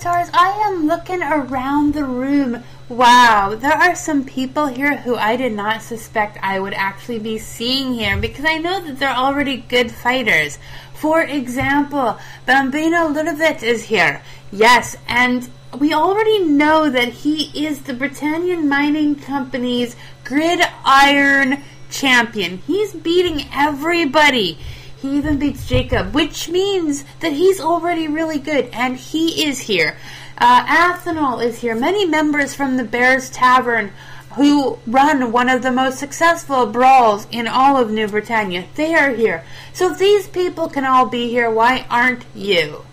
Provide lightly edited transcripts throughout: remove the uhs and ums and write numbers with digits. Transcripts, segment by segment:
Avatars, I am looking around the room. Wow, there are some people here who I did not suspect I would actually be seeing here, because I know that they're already good fighters. For example, Bambino Ludovic is here. Yes, and we already know that he is the Britannian Mining Company's Gridiron champion. He's beating everybody. He even beats Jacob, which means that he's already really good, and he is here. Athanol is here. Many members from the Bears Tavern who run one of the most successful brawls in all of New Britannia. They are here. So if these people can all be here, why aren't you?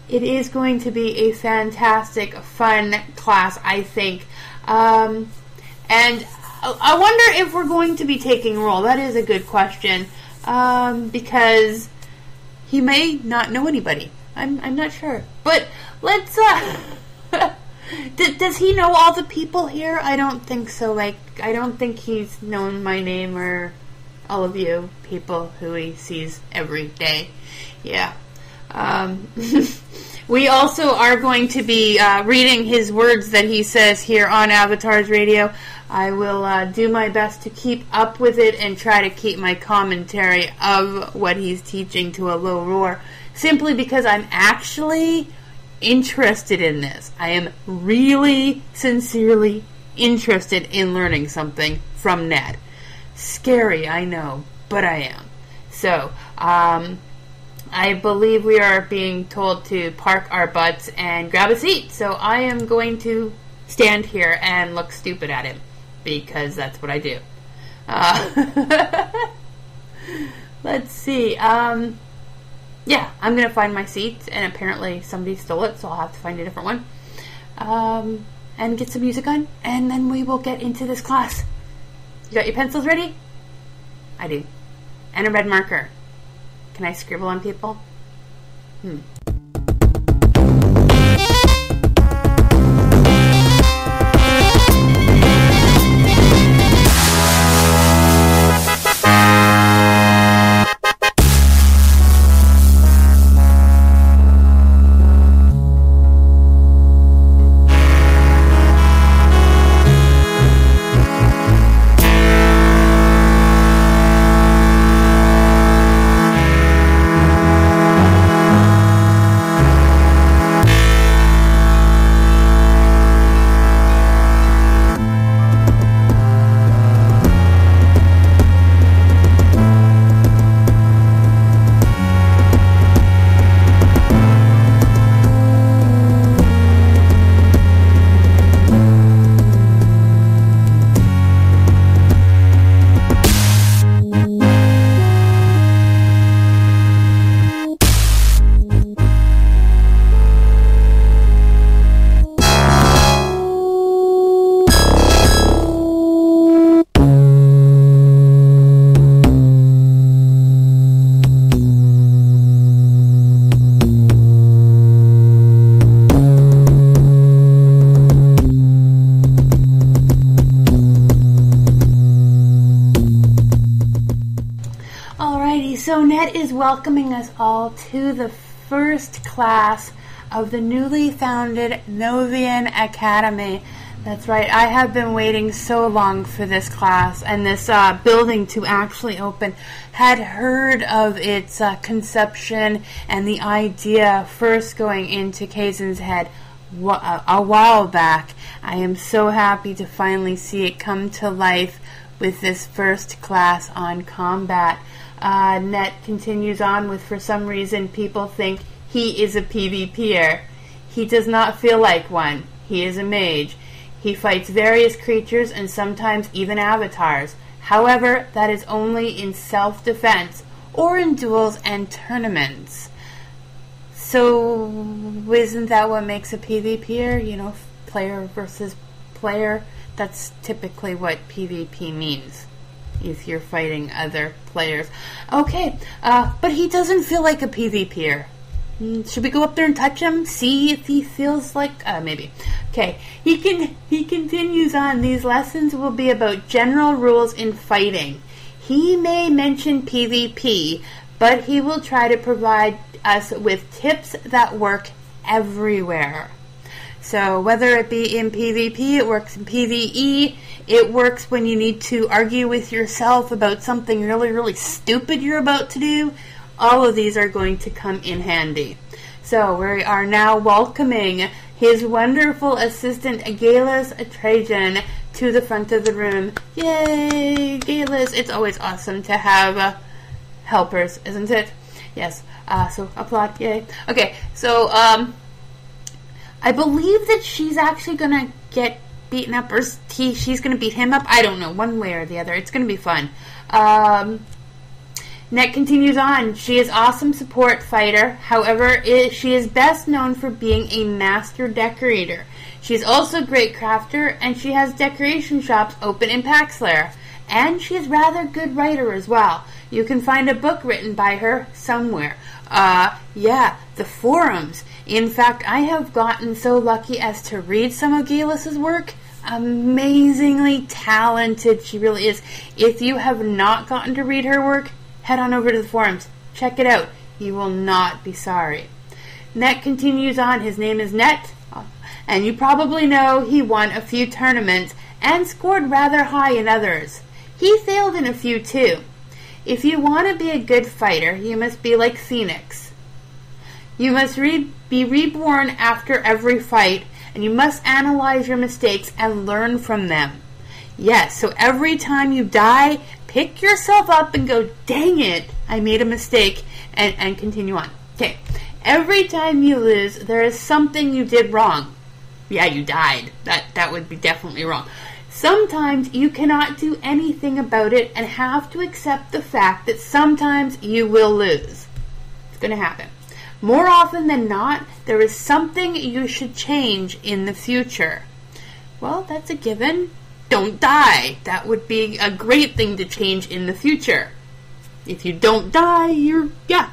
It is going to be a fantastic, fun class, I think. And I wonder if we're going to be taking roll. That is a good question. Because he may not know anybody. I'm not sure. But let's, does he know all the people here? I don't think so. I don't think he's known my name or all of you people who he sees every day. Yeah. We also are going to be reading his words that he says here on Avatars Radio. I will do my best to keep up with it and try to keep my commentary of what he's teaching to a low roar, simply because I'm actually interested in this. I am really, sincerely interested in learning something from Ned. Scary, I know, but I am. So, I believe we are being told to park our butts and grab a seat. So I am going to stand here and look stupid at him, because that's what I do. Let's see. Yeah, I'm going to find my seat, and apparently somebody stole it, so I'll have to find a different one. And get some music on, and then we will get into this class. You got your pencils ready? I do. And a red marker. Can I scribble on people? So Ned is welcoming us all to the first class of the newly founded Novian Academy. That's right, I have been waiting so long for this class and this building to actually open. Had heard of its conception and the idea first going into Kaizen's head a while back. I am so happy to finally see it come to life with this first class on combat. Net continues on with, for some reason, people think he is a PvPer. He does not feel like one. He is a mage. He fights various creatures and sometimes even avatars. However, that is only in self-defense or in duels and tournaments. So, isn't that what makes a PvPer? You know, player versus player? That's typically what PvP means, if you're fighting other players. Okay, but he doesn't feel like a PvPer. Should we go up there and touch him? See if he feels like... maybe. Okay, he continues on. These lessons will be about general rules in fighting. He may mention PvP, but he will try to provide us with tips that work everywhere. So whether it be in PvP, it works in PvE, it works when you need to argue with yourself about something really, really stupid you're about to do. All of these are going to come in handy. So we are now welcoming his wonderful assistant, Gaelis Trajan, to the front of the room. Yay, Gaelis! It's always awesome to have helpers, isn't it? Yes. So applaud, yay. Okay, so I believe that she's actually gonna get beaten up, or she's gonna beat him up. I don't know, one way or the other. It's gonna be fun. Net continues on. She is awesome support fighter. However, she is best known for being a master decorator. She's also a great crafter, and she has decoration shops open in Paxlair. And she is rather good writer as well. You can find a book written by her somewhere. Yeah, the forums. In fact, I have gotten so lucky as to read some of Gaelis' work. Amazingly talented she really is. If you have not gotten to read her work, head on over to the forums. Check it out. You will not be sorry. Net continues on. His name is Net, and you probably know he won a few tournaments and scored rather high in others. He failed in a few too. If you want to be a good fighter, you must be like Phoenix. You must be reborn after every fight, and you must analyze your mistakes and learn from them. Yes, so every time you die, pick yourself up and go, dang it, I made a mistake, and continue on. Okay, every time you lose, there is something you did wrong. Yeah, you died. That would be definitely wrong. Sometimes you cannot do anything about it and have to accept the fact that sometimes you will lose. It's going to happen. More often than not, there is something you should change in the future. Well, that's a given. Don't die. That would be a great thing to change in the future. If you don't die, yeah.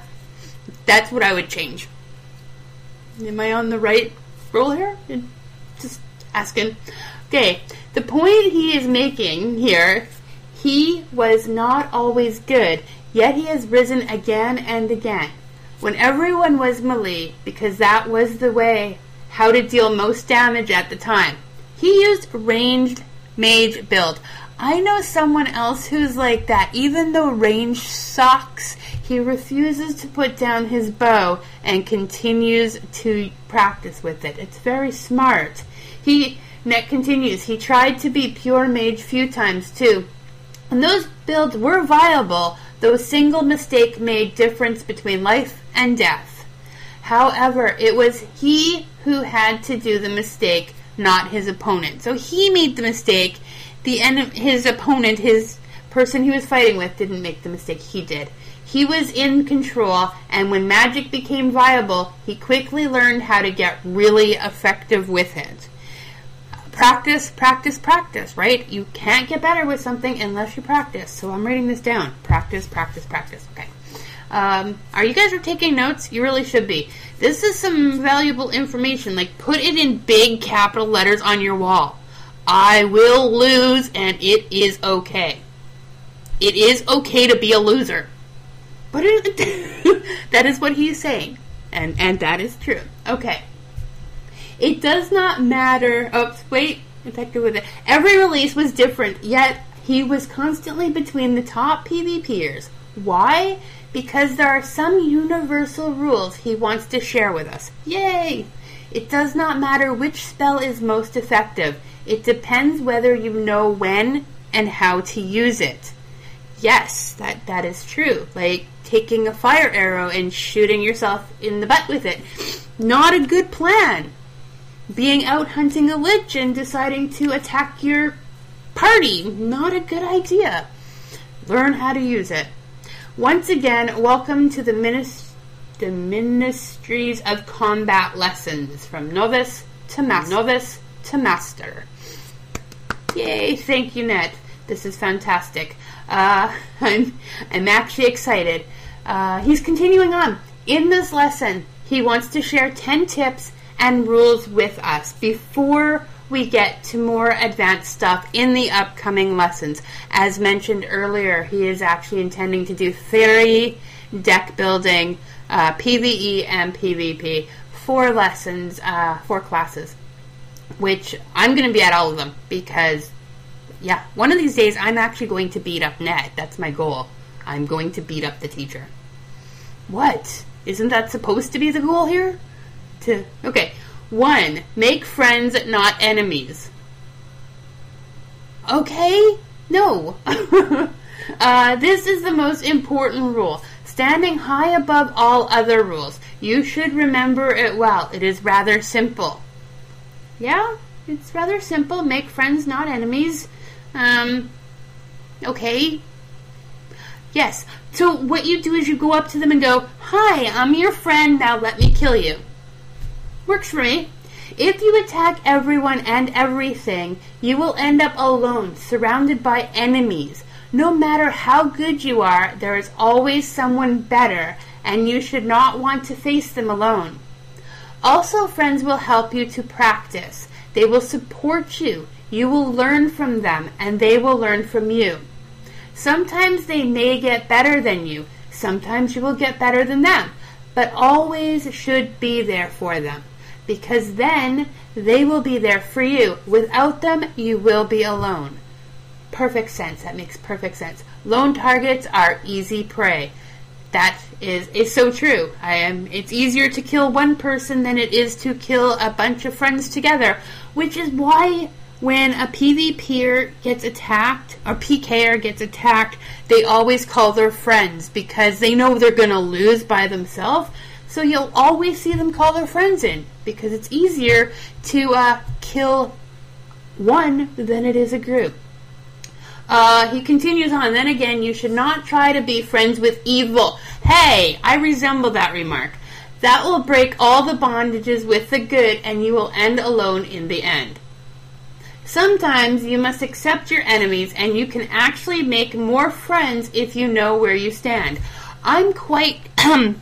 That's what I would change. Am I on the right roll here? Just asking. Okay, the point he is making here, he was not always good, yet he has risen again and again. When everyone was melee, because that was the way how to deal most damage at the time, he used ranged mage build. I know someone else who's like that. Even though range sucks, he refuses to put down his bow and continues to practice with it. It's very smart. Net continues, he tried to be pure mage few times too. And those builds were viable, though a single mistake made difference between life and death. However, it was he who had to do the mistake, not his opponent. So he made the mistake. His opponent, his person he was fighting with, didn't make the mistake. He did. He was in control, and when magic became viable, he quickly learned how to get really effective with it. Practice, practice, practice, right? You can't get better with something unless you practice. So I'm writing this down. Practice, practice, practice. Okay. Are you guys taking notes? You really should be. This is some valuable information. Like, put it in big capital letters on your wall. I will lose, and it is okay. It is okay to be a loser. But that is what he's saying. And that is true. Okay. It does not matter. Oops, wait. Effective with it. Every release was different, yet he was constantly between the top PvPers. Why? Because there are some universal rules he wants to share with us. Yay! It does not matter which spell is most effective. It depends whether you know when and how to use it. Yes, that is true. Like taking a fire arrow and shooting yourself in the butt with it. Not a good plan. Being out hunting a lich and deciding to attack your party. Not a good idea. Learn how to use it. Once again, welcome to the Ministries of Combat lessons from Novice to Master. Yay, thank you, Net. This is fantastic. I'm actually excited. He's continuing on. In this lesson, he wants to share 10 tips and rules with us before we get to more advanced stuff in the upcoming lessons. As mentioned earlier, he is actually intending to do theory, deck building, PvE, and PvP. 4 lessons, 4 classes. which I'm going to be at all of them because, yeah, one of these days I'm actually going to beat up Ned. That's my goal. I'm going to beat up the teacher. What? Isn't that supposed to be the goal here? Okay. 1, make friends, not enemies. Okay? No. This is the most important rule. Standing high above all other rules. You should remember it well. It is rather simple. Yeah, it's rather simple. Make friends, not enemies. Okay. Yes. So what you do is you go up to them and go, "Hi, I'm your friend. Now let me kill you." Works for me. If you attack everyone and everything, you will end up alone, surrounded by enemies. No matter how good you are, there is always someone better, and you should not want to face them alone. Also, friends will help you to practice. They will support you. You will learn from them, and they will learn from you. Sometimes they may get better than you. Sometimes you will get better than them, but always should be there for them, because then they will be there for you. Without them, you will be alone. Perfect sense. That makes perfect sense. Lone targets are easy prey. That is so true. It's easier to kill one person than it is to kill a bunch of friends together, which is why when a PvPer gets attacked, or PKer gets attacked, they always call their friends, because they know they're going to lose by themselves. So you'll always see them call their friends in, because it's easier to kill one than it is a group. He continues on, then again, you should not try to be friends with evil. Hey, I resemble that remark. That will break all the bondages with the good, and you will end alone in the end. Sometimes you must accept your enemies, and you can actually make more friends if you know where you stand. I'm quite going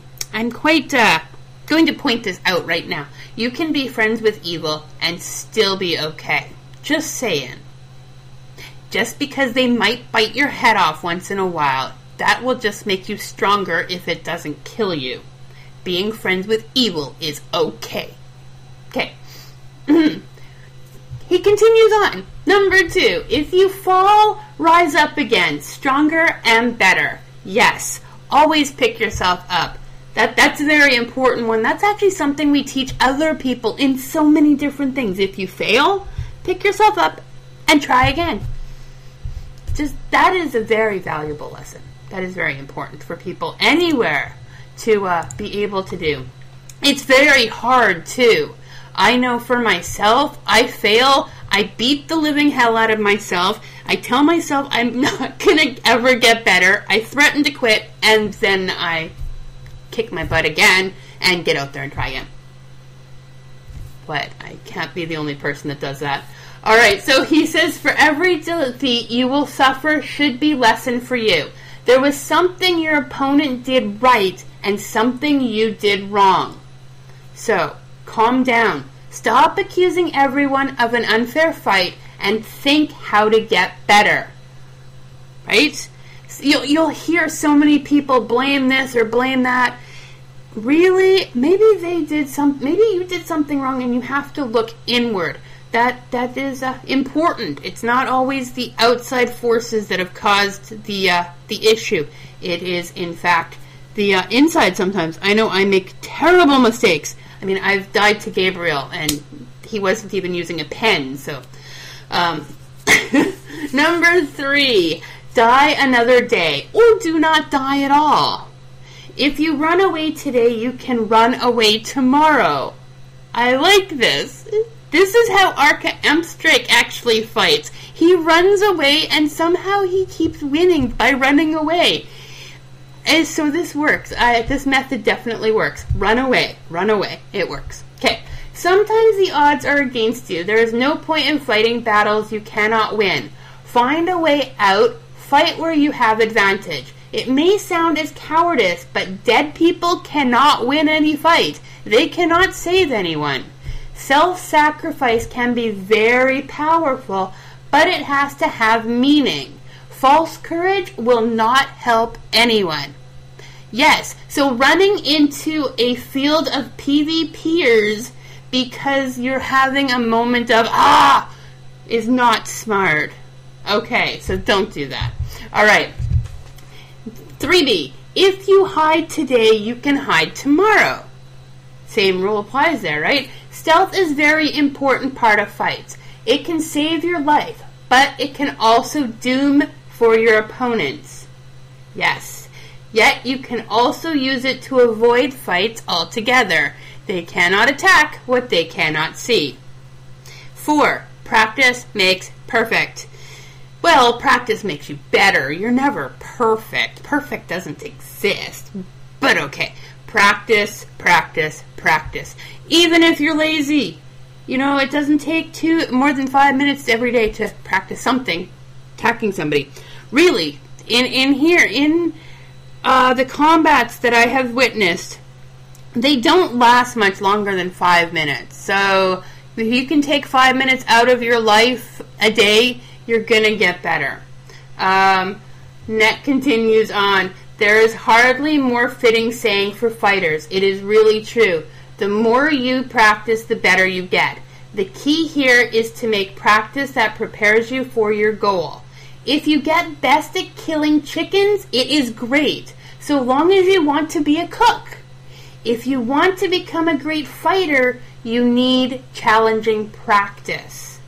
to point this out right now. You can be friends with evil and still be okay. Just saying. Just because they might bite your head off once in a while, that will just make you stronger if it doesn't kill you. Being friends with evil is okay. Okay. He continues on. Number 2, if you fall, rise up again, stronger and better. Yes, always pick yourself up. That's a very important one. That's actually something we teach other people in so many different things. If you fail, pick yourself up and try again. That is a very valuable lesson. That is very important for people anywhere to be able to do. It's very hard too. I know for myself, I fail, I beat the living hell out of myself, I tell myself I'm not going to ever get better, I threaten to quit, and then I kick my butt again and get out there and try again. But I can't be the only person that does that. Alright, so he says, for every defeat you will suffer should be lesson for you. There was something your opponent did right and something you did wrong. So, calm down. Stop accusing everyone of an unfair fight and think how to get better. Right? You'll hear so many people blame this or blame that. Really? Maybe you did something wrong and you have to look inward. That is important. It's not always the outside forces that have caused the issue. It is, in fact, the inside sometimes. I know I make terrible mistakes. I mean, I've died to Gabriel, and he wasn't even using a pen, so. Number 3, die another day, or do not die at all. If you run away today, you can run away tomorrow. I like this. This is how Arca Emstrake actually fights. He runs away and somehow he keeps winning by running away. And so this works. This method definitely works. Run away. Run away. It works. Okay. Sometimes the odds are against you. There is no point in fighting battles you cannot win. Find a way out. Fight where you have advantage. It may sound as cowardice, but dead people cannot win any fight. They cannot save anyone. Self-sacrifice can be very powerful, but it has to have meaning. False courage will not help anyone. Yes, so running into a field of PvPers because you're having a moment of, is not smart. Okay, so don't do that. All right. 3B, if you hide today, you can hide tomorrow. Same rule applies there, right? Stealth is a very important part of fights. It can save your life, but it can also doom for your opponents. Yes. Yet you can also use it to avoid fights altogether. They cannot attack what they cannot see. 4. Practice makes perfect. Well, practice makes you better. You're never perfect. Perfect doesn't exist. But okay. Practice, practice, practice. Even if you're lazy. You know, it doesn't take more than 5 minutes every day to practice something. Attacking somebody. Really, in the combats that I have witnessed, they don't last much longer than 5 minutes. So if you can take 5 minutes out of your life a day, you're going to get better. Net continues on. There is hardly more fitting saying for fighters. It is really true. The more you practice, the better you get. The key here is to make practice that prepares you for your goal. If you get best at killing chickens, it is great, so long as you want to be a cook. If you want to become a great fighter, you need challenging practice.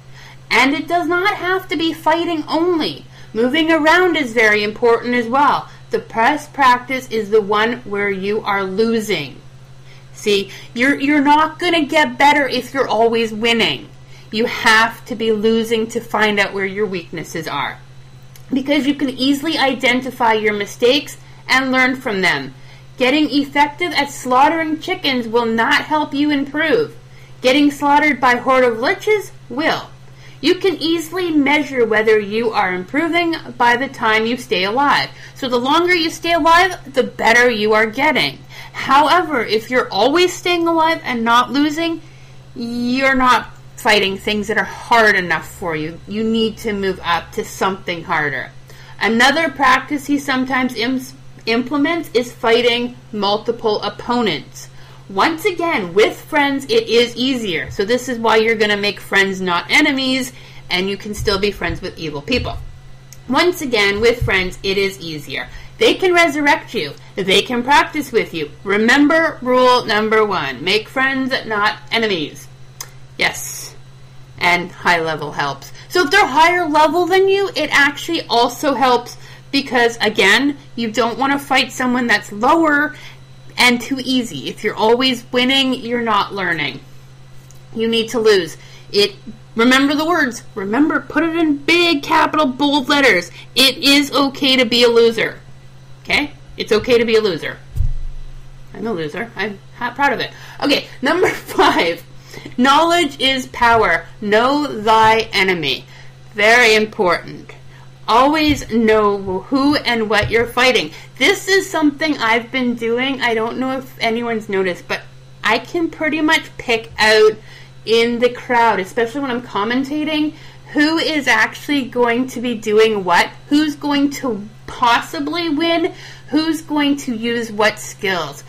And it does not have to be fighting only. Moving around is very important as well. The best practice is the one where you are losing. See, you're not going to get better if you're always winning. You have to be losing to find out where your weaknesses are. Because you can easily identify your mistakes and learn from them. Getting effective at slaughtering chickens will not help you improve. Getting slaughtered by a horde of liches will. You can easily measure whether you are improving by the time you stay alive. So the longer you stay alive, the better you are getting. However, if you're always staying alive and not losing, you're not fighting things that are hard enough for you. You need to move up to something harder. Another practice he sometimes implements is fighting multiple opponents. Once again, with friends, it is easier. So this is why you're going to make friends, not enemies, and you can still be friends with evil people. Once again, with friends, it is easier. They can resurrect you. They can practice with you. Remember rule number 1. Make friends, not enemies. Yes. And high level helps. So if they're higher level than you, it actually also helps because, again, you don't want to fight someone that's lower and too easy. If you're always winning, you're not learning. You need to lose. Remember the words. Remember, put it in big, capital, bold letters. It is okay to be a loser. Okay? It's okay to be a loser. I'm a loser. I'm proud of it. Okay, number 5. Knowledge is power. Know thy enemy. Very important. Always know who and what you're fighting. This is something I've been doing. I don't know if anyone's noticed, but I can pretty much pick out in the crowd, especially when I'm commentating, who is actually going to be doing what, who's going to possibly win, who's going to use what skills.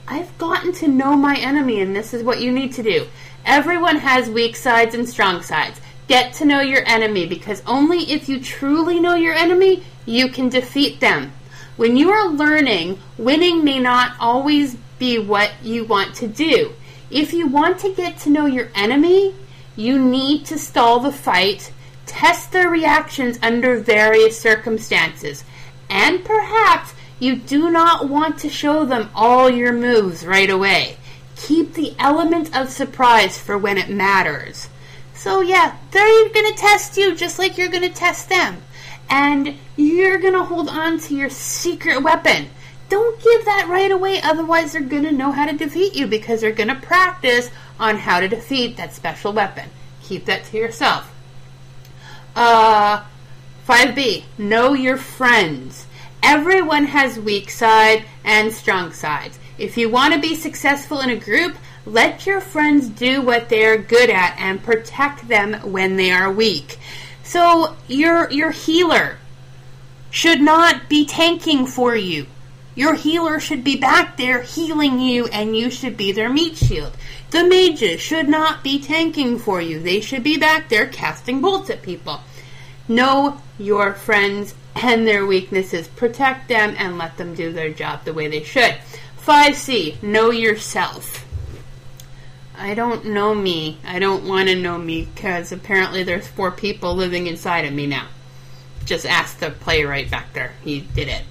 I've gotten to know my enemy, and this is what you need to do. Everyone has weak sides and strong sides. Get to know your enemy, because only if you truly know your enemy, you can defeat them. When you are learning, winning may not always be what you want to do. If you want to get to know your enemy, you need to stall the fight, test their reactions under various circumstances, and perhaps you do not want to show them all your moves right away. Keep the element of surprise for when it matters. So yeah, they're going to test you just like you're going to test them. And you're going to hold on to your secret weapon. Don't give that right away, otherwise they're going to know how to defeat you because they're going to practice on how to defeat that special weapon. Keep that to yourself. 5B, know your friends. Everyone has weak side and strong sides. If you want to be successful in a group, let your friends do what they are good at and protect them when they are weak. So your healer should not be tanking for you. Your healer should be back there healing you, and you should be their meat shield. The mages should not be tanking for you. They should be back there casting bolts at people. Know your friends and their weaknesses. Protect them and let them do their job the way they should. 5C, know yourself. I don't know me. I don't want to know me because apparently there's 4 people living inside of me now. Just ask the playwright back there. He did it.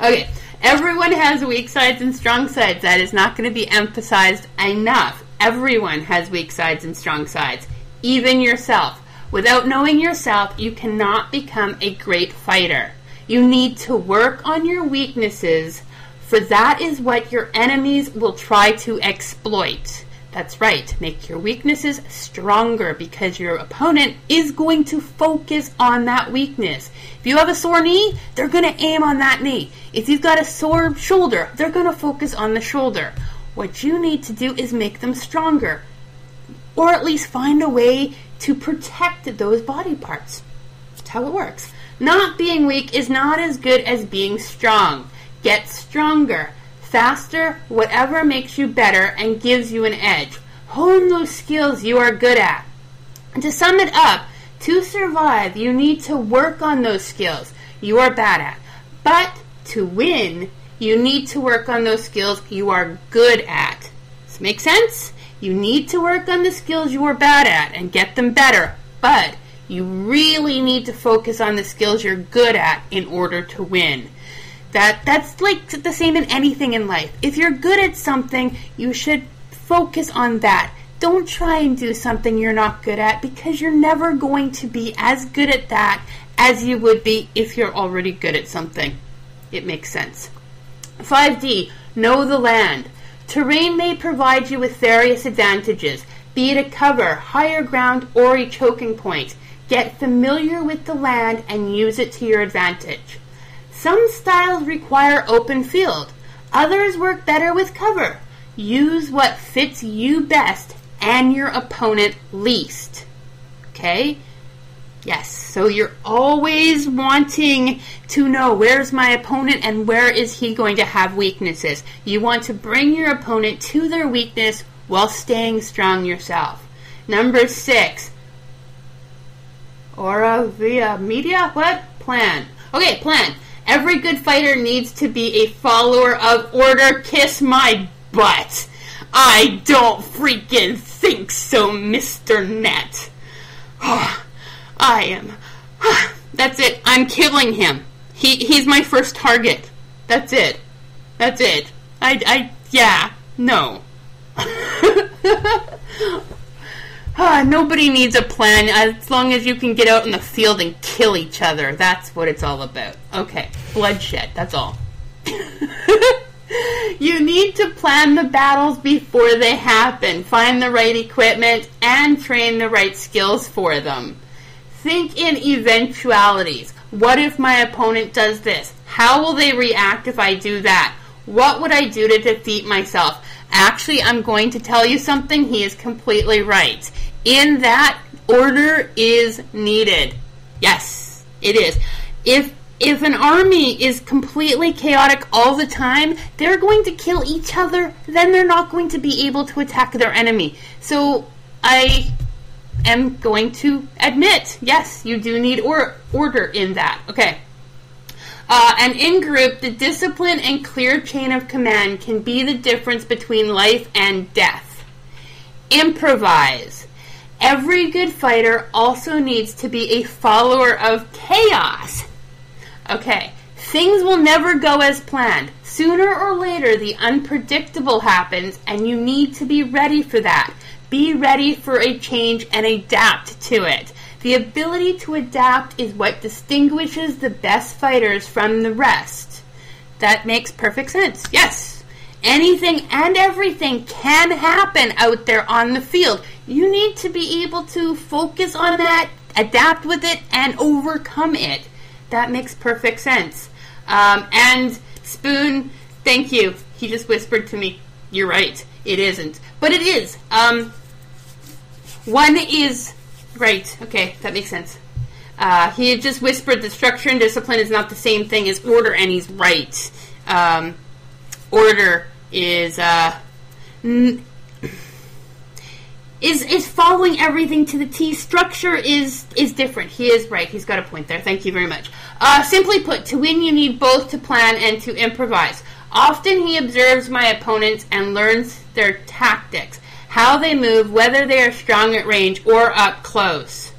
Okay. Everyone has weak sides and strong sides. That is not going to be emphasized enough. Everyone has weak sides and strong sides. Even yourself. Without knowing yourself, you cannot become a great fighter. You need to work on your weaknesses, for that is what your enemies will try to exploit. That's right. Make your weaknesses stronger because your opponent is going to focus on that weakness. If you have a sore knee, they're going to aim on that knee. If you've got a sore shoulder, they're going to focus on the shoulder. What you need to do is make them stronger, or at least find a way to protect those body parts. That's how it works. Not being weak is not as good as being strong. Get stronger. Faster, whatever makes you better and gives you an edge. Hone those skills you are good at. And to sum it up, to survive, you need to work on those skills you are bad at. But to win, you need to work on those skills you are good at. Does this make sense? You need to work on the skills you are bad at and get them better. But you really need to focus on the skills you're good at in order to win. That's like the same in anything in life. If you're good at something, you should focus on that. Don't try and do something you're not good at because you're never going to be as good at that as you would be if you're already good at something. It makes sense. 5D, know the land. Terrain may provide you with various advantages, be it a cover, higher ground, or a choking point. Get familiar with the land and use it to your advantage. Some styles require open field. Others work better with cover. Use what fits you best and your opponent least. Okay? Yes, so you're always wanting to know where's my opponent and where is he going to have weaknesses. You want to bring your opponent to their weakness while staying strong yourself. Number 6. Aura via media? What? Plan. Okay, plan. Every good fighter needs to be a follower of order. Kiss my butt. I don't freaking think so, Mr. Net. I am. That's it. I'm killing him. He's my first target. That's it. That's it. Yeah. No. Nobody needs a plan as long as you can get out in the field and kill each other. That's what it's all about. Okay, bloodshed, that's all. You need to plan the battles before they happen. Find the right equipment and train the right skills for them. Think in eventualities. What if my opponent does this? How will they react if I do that? What would I do to defeat myself? Actually, I'm going to tell you something. He is completely right. In that, order is needed. Yes, it is. If an army is completely chaotic all the time, they're going to kill each other. Then they're not going to be able to attack their enemy. So I am going to admit, yes, you do need order in that. Okay. And in group, the discipline and clear chain of command can be the difference between life and death. Improvise. Every good fighter also needs to be a follower of chaos. Okay, things will never go as planned. Sooner or later, the unpredictable happens, and you need to be ready for that. Be ready for a change and adapt to it. The ability to adapt is what distinguishes the best fighters from the rest. That makes perfect sense. Yes. Anything and everything can happen out there on the field. You need to be able to focus on that, adapt with it, and overcome it. That makes perfect sense. And Spoon, thank you. He just whispered to me, you're right. It isn't. But it is. One is... Right, okay, that makes sense. He had just whispered that structure and discipline is not the same thing as order, and he's right. Order is, is following everything to the T. Structure is different. He is right. He's got a point there. Thank you very much. Simply put, to win you need both to plan and to improvise. Often he observes my opponents and learns their tactics, how they move, whether they are strong at range or up close.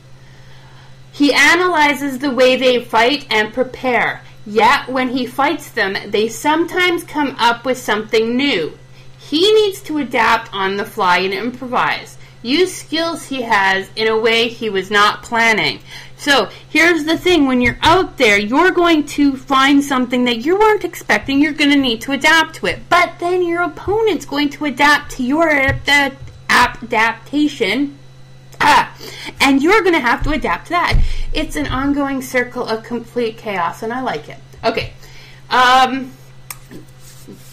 He analyzes the way they fight and prepare. Yet when he fights them, they sometimes come up with something new. He needs to adapt on the fly and improvise. Use skills he has in a way he was not planning. So here's the thing, when you're out there, you're going to find something that you weren't expecting. You're going to need to adapt to it. But then your opponent's going to adapt to your adaptation. And you're going to have to adapt to that. It's an ongoing circle of complete chaos, and I like it. Okay.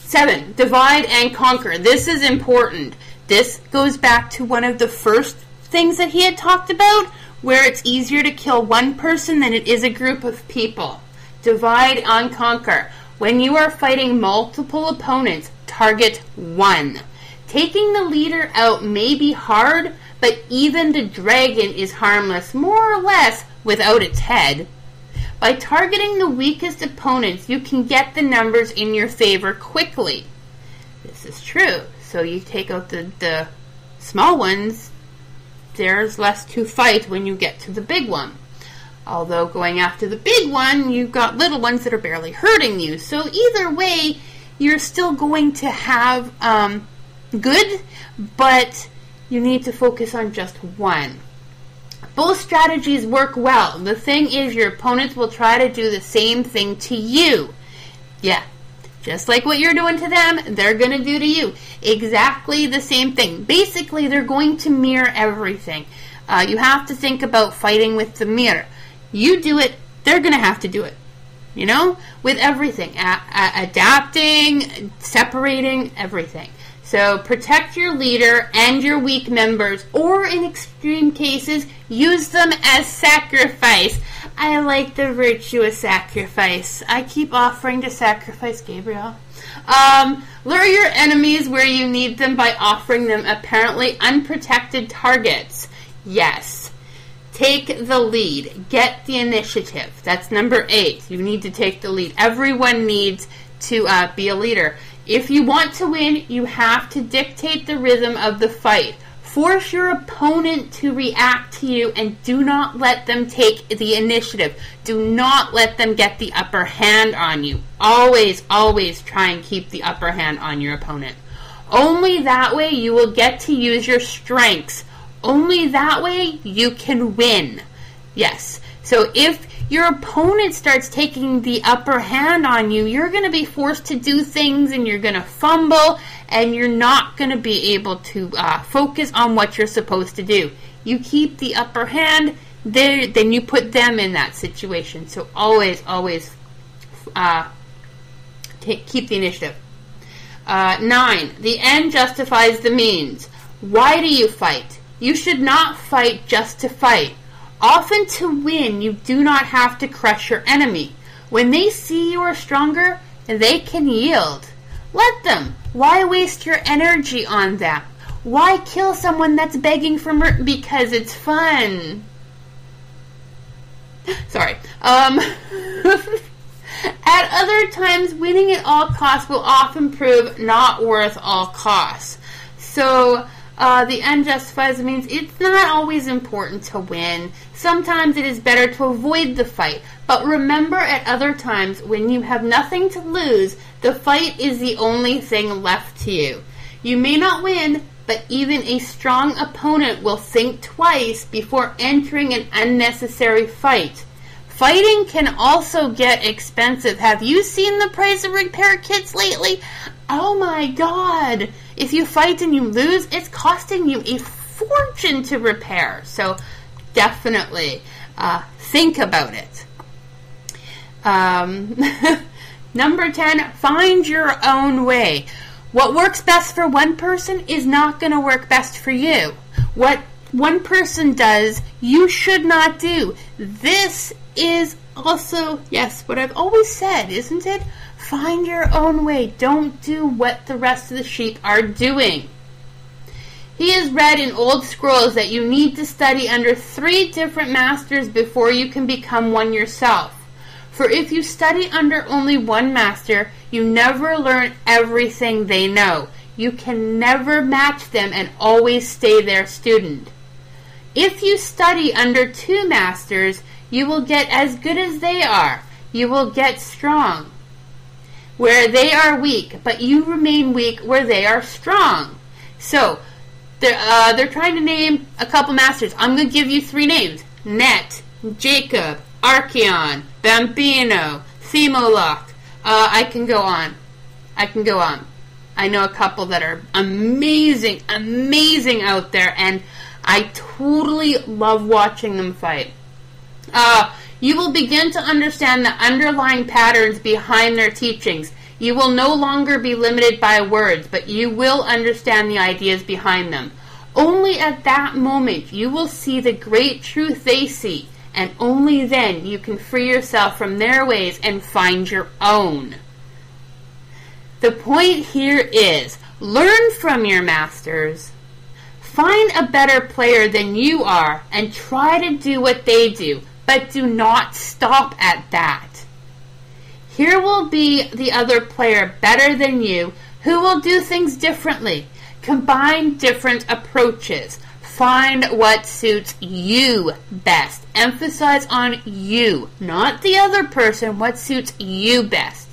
7. Divide and conquer. This is important. This goes back to one of the first things that he had talked about, where it's easier to kill one person than it is a group of people. Divide and conquer. When you are fighting multiple opponents, target one. Taking the leader out may be hard, but even the dragon is harmless, more or less, without its head. By targeting the weakest opponents, you can get the numbers in your favor quickly. This is true. So you take out the small ones, there's less to fight when you get to the big one. Although going after the big one, you've got little ones that are barely hurting you. So either way, you're still going to have good, but you need to focus on just one. Both strategies work well. The thing is, your opponents will try to do the same thing to you. Yeah, just like what you're doing to them, they're going to do to you. Exactly the same thing. Basically, they're going to mirror everything. You have to think about fighting with the mirror. You do it, they're going to have to do it. You know, with everything. Adapting, separating, everything. So protect your leader and your weak members, or in extreme cases, use them as sacrifice. I like the virtuous sacrifice. I keep offering to sacrifice Gabriel. Lure your enemies where you need them by offering them apparently unprotected targets. Yes. Take the lead. Get the initiative. That's number 8. You need to take the lead. Everyone needs to be a leader. If you want to win, you have to dictate the rhythm of the fight. Force your opponent to react to you and do not let them take the initiative. Do not let them get the upper hand on you. Always, always try and keep the upper hand on your opponent. Only that way you will get to use your strengths. Only that way you can win. Yes. So if your opponent starts taking the upper hand on you, you're going to be forced to do things and you're going to fumble and you're not going to be able to focus on what you're supposed to do. You keep the upper hand, then you put them in that situation. So always, always keep the initiative. 9. The end justifies the means. Why do you fight? You should not fight just to fight. Often to win, you do not have to crush your enemy. When they see you are stronger, they can yield. Let them. Why waste your energy on them? Why kill someone that's begging for mercy? Because it's fun. Sorry. At other times, winning at all costs will often prove not worth all costs. So, the end justifies means it's not always important to win. Sometimes it is better to avoid the fight. But remember, at other times, when you have nothing to lose, the fight is the only thing left to you. You may not win, but even a strong opponent will think twice before entering an unnecessary fight. Fighting can also get expensive. Have you seen the price of repair kits lately? Oh my God! If you fight and you lose, it's costing you a fortune to repair. So definitely think about it. Number 10, find your own way. What works best for one person is not going to work best for you. What one person does, you should not do. This is also, yes, what I've always said, isn't it? Find your own way. Don't do what the rest of the sheep are doing. He has read in old scrolls that you need to study under 3 different masters before you can become one yourself. For if you study under only one master, you never learn everything they know. You can never match them and always stay their student. If you study under 2 masters, you will get as good as they are. You will get strong where they are weak, but you remain weak where they are strong. So, they're trying to name a couple masters. I'm going to give you 3 names. Net, Jacob, Archeon, Bambino, Themoloch. I can go on. I know a couple that are amazing out there, and I totally love watching them fight. You will begin to understand the underlying patterns behind their teachings. You will no longer be limited by words, but you will understand the ideas behind them. Only at that moment you will see the great truth they see, and only then you can free yourself from their ways and find your own. The point here is, learn from your masters. Find a better player than you are and try to do what they do, but do not stop at that. Here will be the other player better than you who will do things differently. Combine different approaches. Find what suits you best. Emphasize on you, not the other person, what suits you best.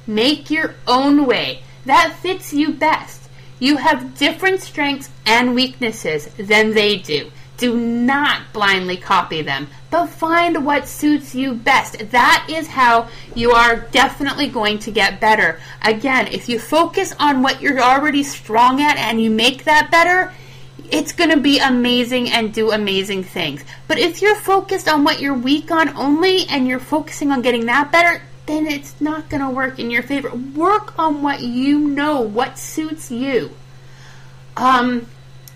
Make your own way. That fits you best. You have different strengths and weaknesses than they do. Do not blindly copy them, but find what suits you best. That is how you are definitely going to get better. Again, if you focus on what you're already strong at and you make that better, it's going to be amazing and do amazing things. But if you're focused on what you're weak on only and you're focusing on getting that better, then it's not going to work in your favor. Work on what you know, what suits you.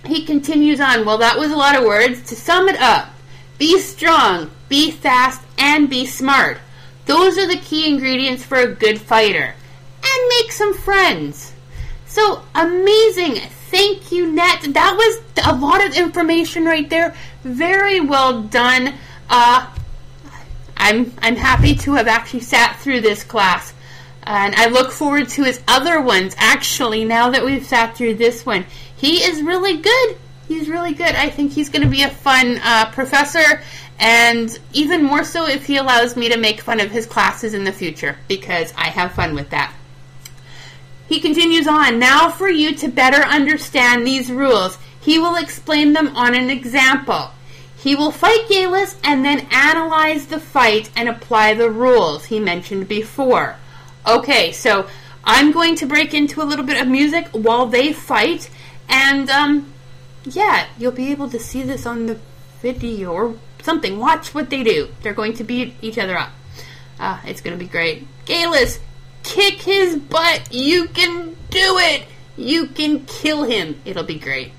He continues on. Well, that was a lot of words. To sum it up, be strong, be fast, and be smart. Those are the key ingredients for a good fighter. And make some friends. So, amazing. Thank you, Net. That was a lot of information right there. Very well done. I'm happy to have actually sat through this class. And I look forward to his other ones, actually, now that we've sat through this one. He is really good. He's really good. I think he's going to be a fun professor, and even more so if he allows me to make fun of his classes in the future, because I have fun with that. He continues on. Now for you to better understand these rules, he will explain them on an example. He will fight Gaelis and then analyze the fight and apply the rules he mentioned before. Okay, so I'm going to break into a little bit of music while they fight, and yeah, you'll be able to see this on the video or something. Watch what they do. They're going to beat each other up. It's going to be great. Gaelis, kick his butt. You can do it. You can kill him. It'll be great.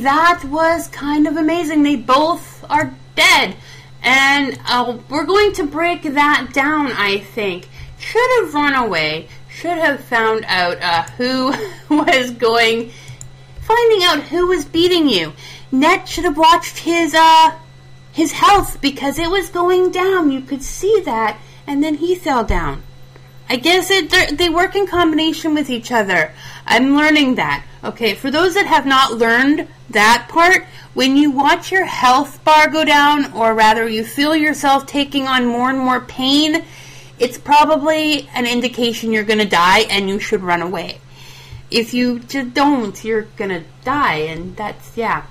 That was kind of amazing. They both are dead. And we're going to break that down, I think. Should have run away. should have found out who was finding out who was beating you. Ned should have watched his health, because it was going down. You could see that, and then he fell down. I guess they work in combination with each other. I'm learning that. Okay, for those that have not learned that part, when you watch your health bar go down, or rather you feel yourself taking on more and more pain, it's probably an indication you're going to die and you should run away. If you just don't, you're going to die, and that's, yeah.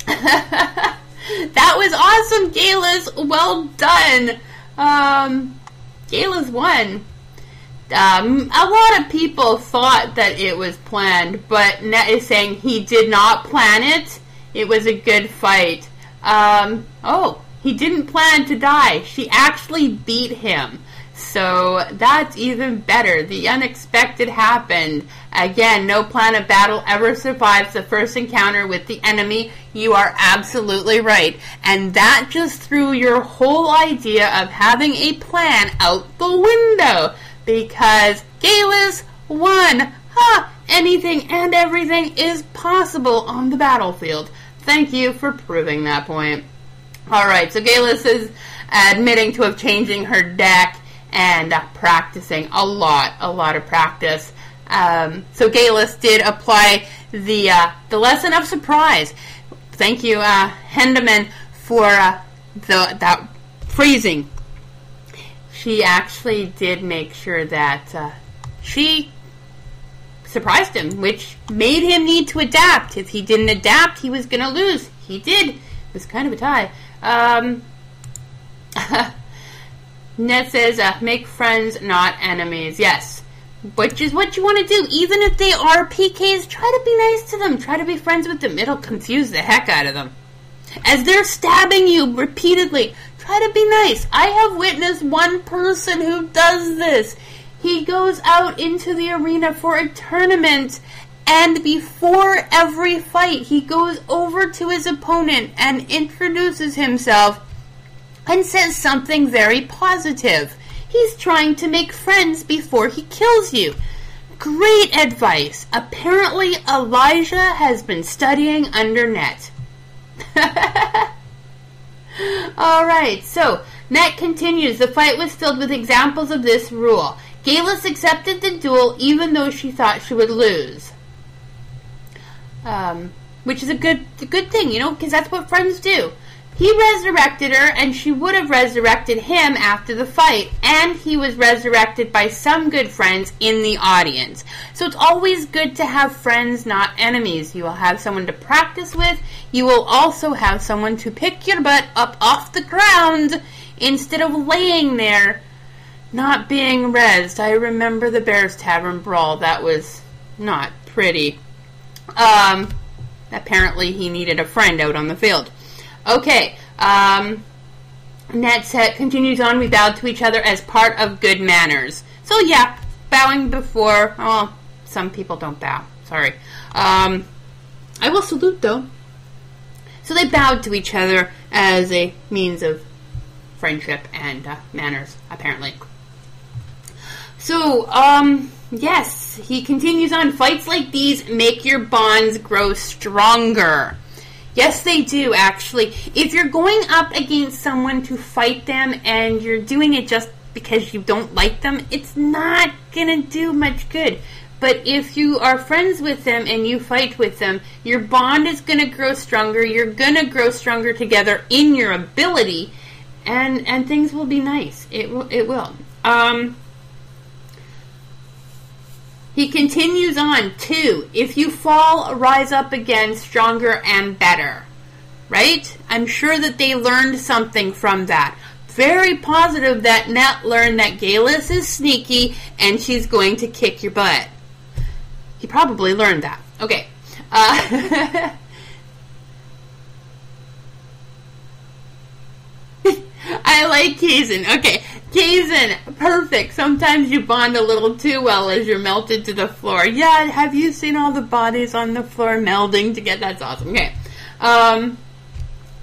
That was awesome, Gaelis. Well done. Gaelis won. A lot of people thought that it was planned, but Net is saying he did not plan it. It was a good fight. He didn't plan to die. She actually beat him. So that's even better. The unexpected happened. Again, no plan of battle ever survives the first encounter with the enemy. You are absolutely right. And that just threw your whole idea of having a plan out the window. Because Gaelis won. Anything and everything is possible on the battlefield. Thank you for proving that point. Alright, so Gaelis is admitting to have changing her deck and practicing a lot of practice. So Gaelis did apply the lesson of surprise. Thank you, Hendeman, for that phrasing. She actually did make sure that she surprised him, which made him need to adapt. If he didn't adapt, he was going to lose. He did. It was kind of a tie. Ned says, make friends, not enemies. Yes. Which is what you want to do. Even if they are PKs, try to be nice to them. Try to be friends with them. It'll confuse the heck out of them. As they're stabbing you repeatedly, try to be nice. I have witnessed one person who does this. He goes out into the arena for a tournament, and before every fight, he goes over to his opponent and introduces himself and says something very positive. He's trying to make friends before he kills you. Great advice. Apparently, Elijah has been studying under Net. Alright, so Net continues. The fight was filled with examples of this rule. Gaelis accepted the duel even though she thought she would lose. Which is a good thing, because that's what friends do. He resurrected her, and she would have resurrected him after the fight, and he was resurrected by some good friends in the audience. So it's always good to have friends, not enemies. You will have someone to practice with. You will also have someone to pick your butt up off the ground instead of laying there not being rezzed. I remember the Bears Tavern Brawl. That was not pretty. Apparently he needed a friend out on the field. Okay, Ned continues on, we bowed to each other as part of good manners. So yeah, bowing before, some people don't bow, sorry. I will salute though. So they bowed to each other as a means of friendship and manners, apparently. So, yes, he continues on, fights like these make your bonds grow stronger. Yes, they do, actually. If you're going up against someone to fight them and you're doing it just because you don't like them, it's not going to do much good. But if you are friends with them and you fight with them, your bond is going to grow stronger. You're going to grow stronger together in your ability, and things will be nice. It will. He continues on, too. If you fall, rise up again stronger and better. Right? I'm sure that they learned something from that. Very positive that Net learned that Gaelis is sneaky and she's going to kick your butt. He probably learned that. Okay. I like Kazan. Okay, Kazan, perfect. Sometimes you bond a little too well as you're melted to the floor. Yeah, have you seen all the bodies on the floor melding together? That's awesome. Okay.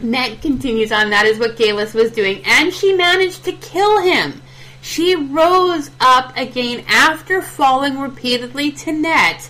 Net continues on. That is what Gaelis was doing. And she managed to kill him. She rose up again after falling repeatedly to Net,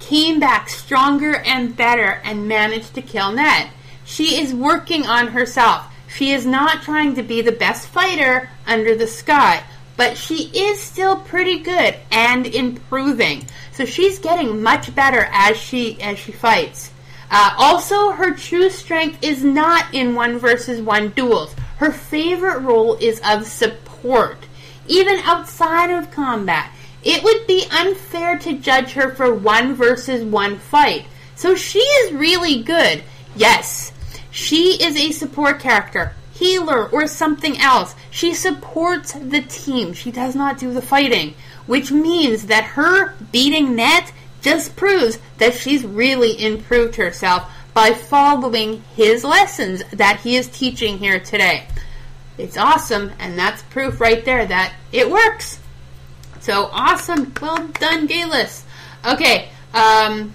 came back stronger and better, and managed to kill Net. She is working on herself. She is not trying to be the best fighter under the sky, but she is still pretty good and improving. So she's getting much better as she fights. Also, her true strength is not in 1-versus-1 duels. Her favorite role is of support, even outside of combat. It would be unfair to judge her for 1-versus-1 fight. So she is really good. Yes, she is a support character, healer, or something else. She supports the team. She does not do the fighting, which means that her beating Net just proves that she's really improved herself by following his lessons that he is teaching here today. It's awesome, and that's proof right there that it works. So awesome. Well done, Gaelis. Okay, I'm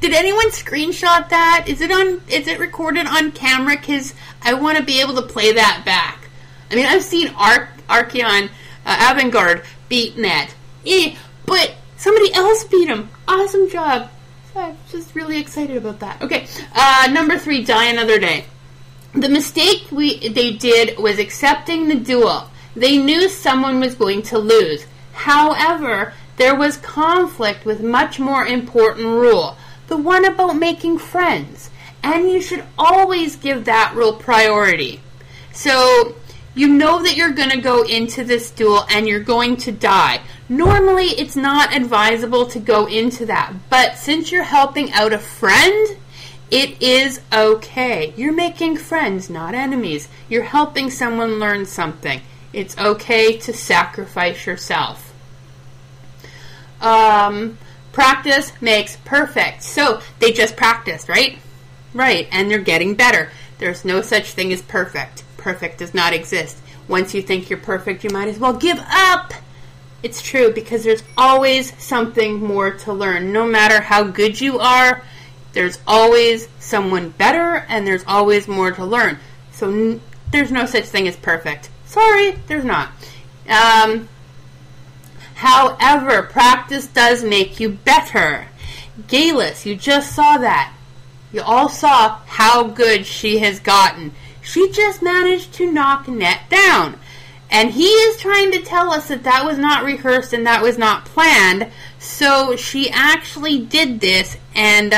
did anyone screenshot that? Is it recorded on camera? Because I want to be able to play that back. I mean, I've seen Archeon Avantgarde beat Net. But somebody else beat him. Awesome job. So I'm just really excited about that. Okay, number 3, die another day. The mistake they did was accepting the duel. They knew someone was going to lose. However, there was conflict with much more important rule, the one about making friends. And you should always give that rule priority. So, you know that you're going to go into this duel and you're going to die. Normally, it's not advisable to go into that. But since you're helping out a friend, it is okay. You're making friends, not enemies. You're helping someone learn something. It's okay to sacrifice yourself. Practice makes perfect. So, they just practiced, right? Right, and they're getting better. There's no such thing as perfect. Perfect does not exist. Once you think you're perfect, you might as well give up. It's true, because there's always something more to learn. No matter how good you are, there's always someone better, and there's always more to learn. So there's no such thing as perfect. Sorry, there's not. However, practice does make you better. Gaelis, you just saw that. You all saw how good she has gotten. She just managed to knock Net down. And he is trying to tell us that that was not rehearsed and that was not planned. So she actually did this, and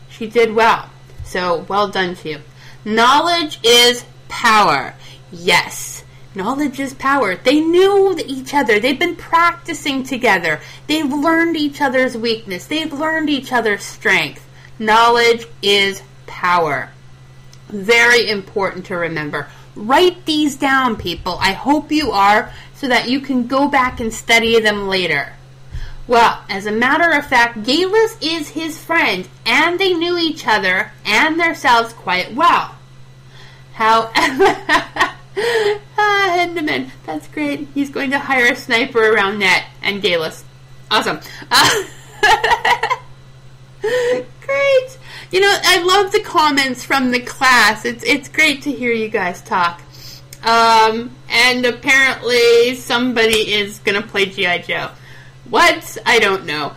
she did well. So well done to you. Knowledge is power. Yes, knowledge is power. They knew each other. They've been practicing together. They've learned each other's weakness. They've learned each other's strength. Knowledge is power. Very important to remember. Write these down, people. I hope you are, so that you can go back and study them later. Well, as a matter of fact, Gaelis is his friend, and they knew each other and themselves quite well. However, Hendeman, that's great. He's going to hire a sniper around Net and Gaelis. Awesome. Great. You know, I love the comments from the class. It's great to hear you guys talk. And apparently somebody is going to play G.I. Joe. What? I don't know.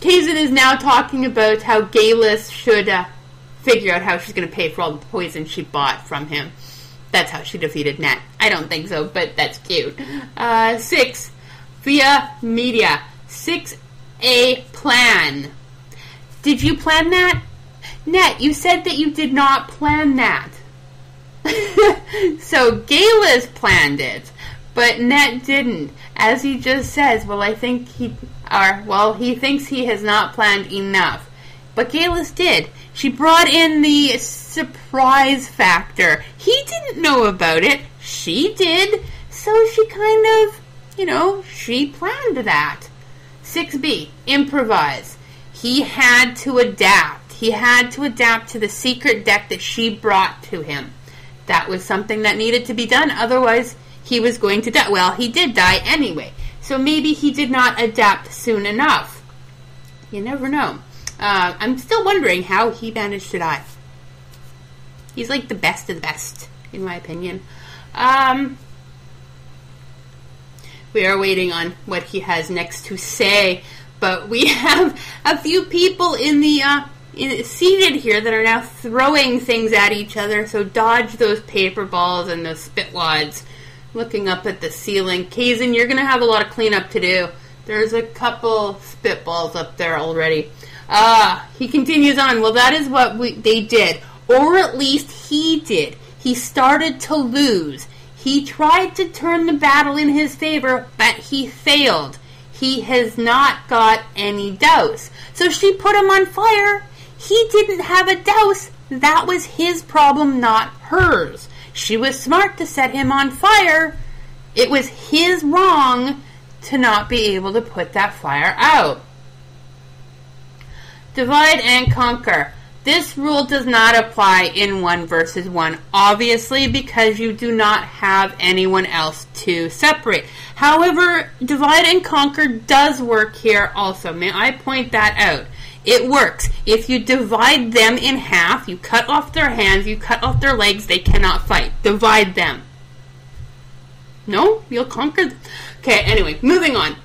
Kazan is now talking about how Gaelis should figure out how she's going to pay for all the poison she bought from him. That's how she defeated Net. I don't think so, but that's cute. 6. Via media. 6A plan. Did you plan that? Net, you said that you did not plan that. So Gaelis planned it, but Net didn't. As he just says, he thinks he has not planned enough. But Gaelis did. She brought in the surprise factor. He didn't know about it. She did. So she kind of, she planned that. 6B, improvise. He had to adapt. He had to adapt to the secret deck that she brought to him. That was something that needed to be done. Otherwise, he was going to die. Well, he did die anyway. So maybe he did not adapt soon enough. You never know. I'm still wondering how he managed to die. He's like the best of the best, in my opinion. We are waiting on what he has next to say, but we have a few people in the seated here that are now throwing things at each other, so dodge those paper balls and those spit wads. Looking up at the ceiling. Kazan, you're going to have a lot of cleanup to do. There's a couple spitballs up there already. He continues on. Well, that is what they did. Or at least he did. He started to lose. He tried to turn the battle in his favor, but he failed. He has not got any douse. So she put him on fire. He didn't have a douse. That was his problem, not hers. She was smart to set him on fire. It was his wrong to not be able to put that fire out. Divide and conquer. This rule does not apply in 1 versus 1, obviously, because you do not have anyone else to separate. However, divide and conquer does work here also. May I point that out? It works. If you divide them in half, you cut off their hands, you cut off their legs, they cannot fight. Divide them. No? You'll conquer them. Okay, anyway, moving on.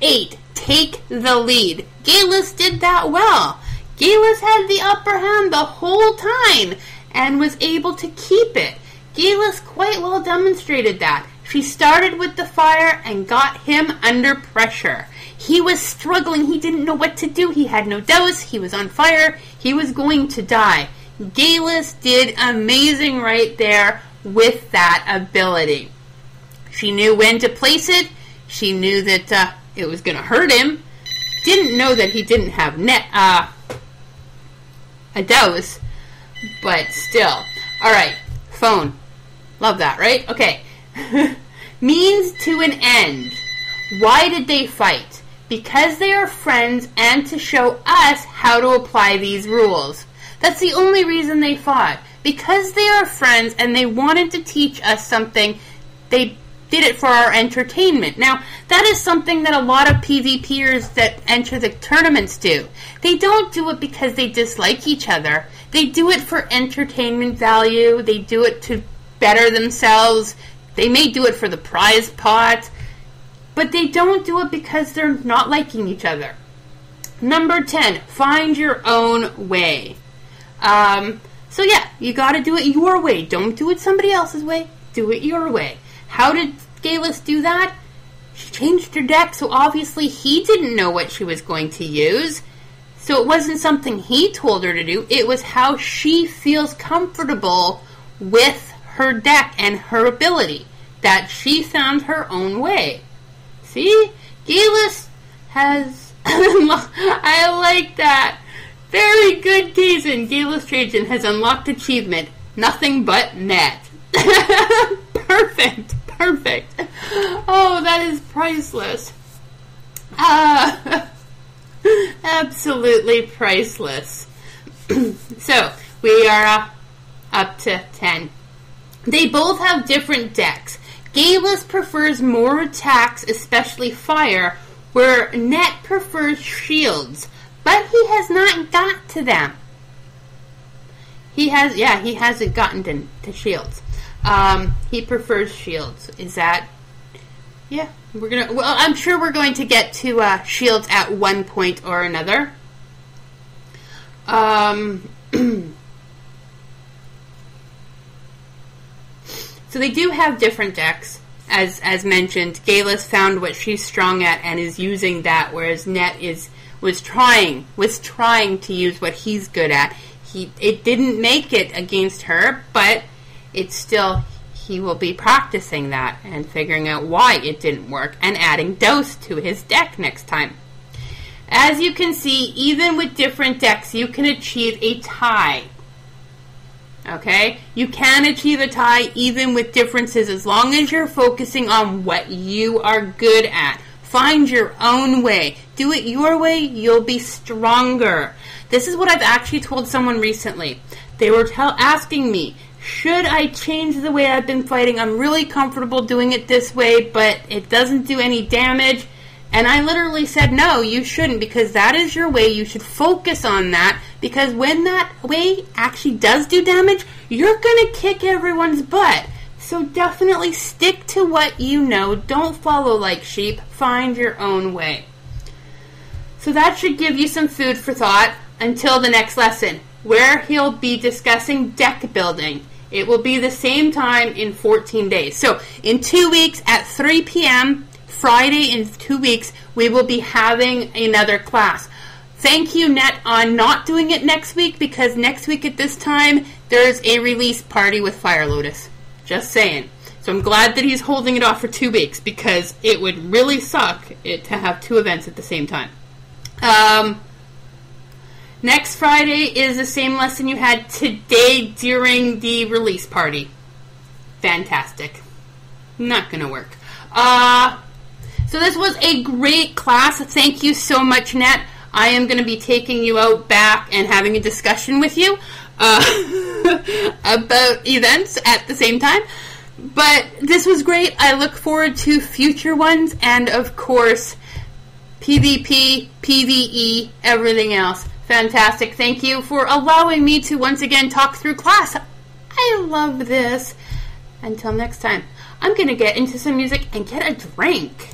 8. Take the lead. Gaelis did that well. Gaelis had the upper hand the whole time and was able to keep it. Gaelis quite well demonstrated that. She started with the fire and got him under pressure. He was struggling. He didn't know what to do. He had no douse. He was on fire. He was going to die. Gaelis did amazing right there with that ability. She knew when to place it. She knew that it was going to hurt him. Didn't know that he didn't have a douse, but still. Alright, phone. Love that, right? Okay. Means to an end. Why did they fight? Because they are friends and to show us how to apply these rules. That's the only reason they fought. Because they are friends and they wanted to teach us something, they did it for our entertainment. Now, that is something that a lot of PvPers that enter the tournaments do. They don't do it because they dislike each other. They do it for entertainment value. They do it to better themselves. They may do it for the prize pot. But they don't do it because they're not liking each other. Number 10, find your own way. So yeah, you gotta do it your way. Don't do it somebody else's way. Do it your way. How did Gaelis do that? She changed her deck, so obviously he didn't know what she was going to use. So it wasn't something he told her to do. It was how she feels comfortable with her deck and her ability. That she found her own way. See? Gaelis has... I like that. Very good, Kazan. Gaelis Trajan has unlocked achievement. Nothing but net. Perfect. Perfect. Oh, that is priceless. Absolutely priceless. So, we are up to 10. They both have different decks. Gaelis prefers more attacks, especially fire, where Net prefers shields, but he has not got to them. He hasn't gotten to shields. He prefers shields. Is that... Yeah, I'm sure we're going to get to shields at one point or another. So they do have different decks, as mentioned. Gaelis found what she's strong at and is using that, whereas Net was trying to use what he's good at. It didn't make it against her, but it's still, he will be practicing that and figuring out why it didn't work and adding dose to his deck next time. As you can see, even with different decks, you can achieve a tie. Okay? You can achieve a tie even with differences as long as you're focusing on what you are good at. Find your own way. Do it your way, you'll be stronger. This is what I've actually told someone recently. They were asking me, should I change the way I've been fighting? I'm really comfortable doing it this way, but it doesn't do any damage. And I literally said, no, you shouldn't, because that is your way. You should focus on that, because when that way actually does do damage, you're going to kick everyone's butt. So definitely stick to what you know. Don't follow like sheep. Find your own way. So that should give you some food for thought until the next lesson, where he'll be discussing deck building. It will be the same time in 14 days. So in 2 weeks at 3 p.m., Friday in 2 weeks, we will be having another class. Thank you, Net, on not doing it next week, because next week at this time, there's a release party with Fire Lotus. Just saying. So I'm glad that he's holding it off for 2 weeks, because it would really suck to have 2 events at the same time. Next Friday is the same lesson you had today during the release party. Fantastic. Not going to work. So this was a great class. Thank you so much, Net. I am going to be taking you out back and having a discussion with you about events at the same time. But this was great. I look forward to future ones, and of course, PvP, PvE, everything else. Fantastic. Thank you for allowing me to once again talk through class. I love this. Until next time, I'm going to get into some music and get a drink.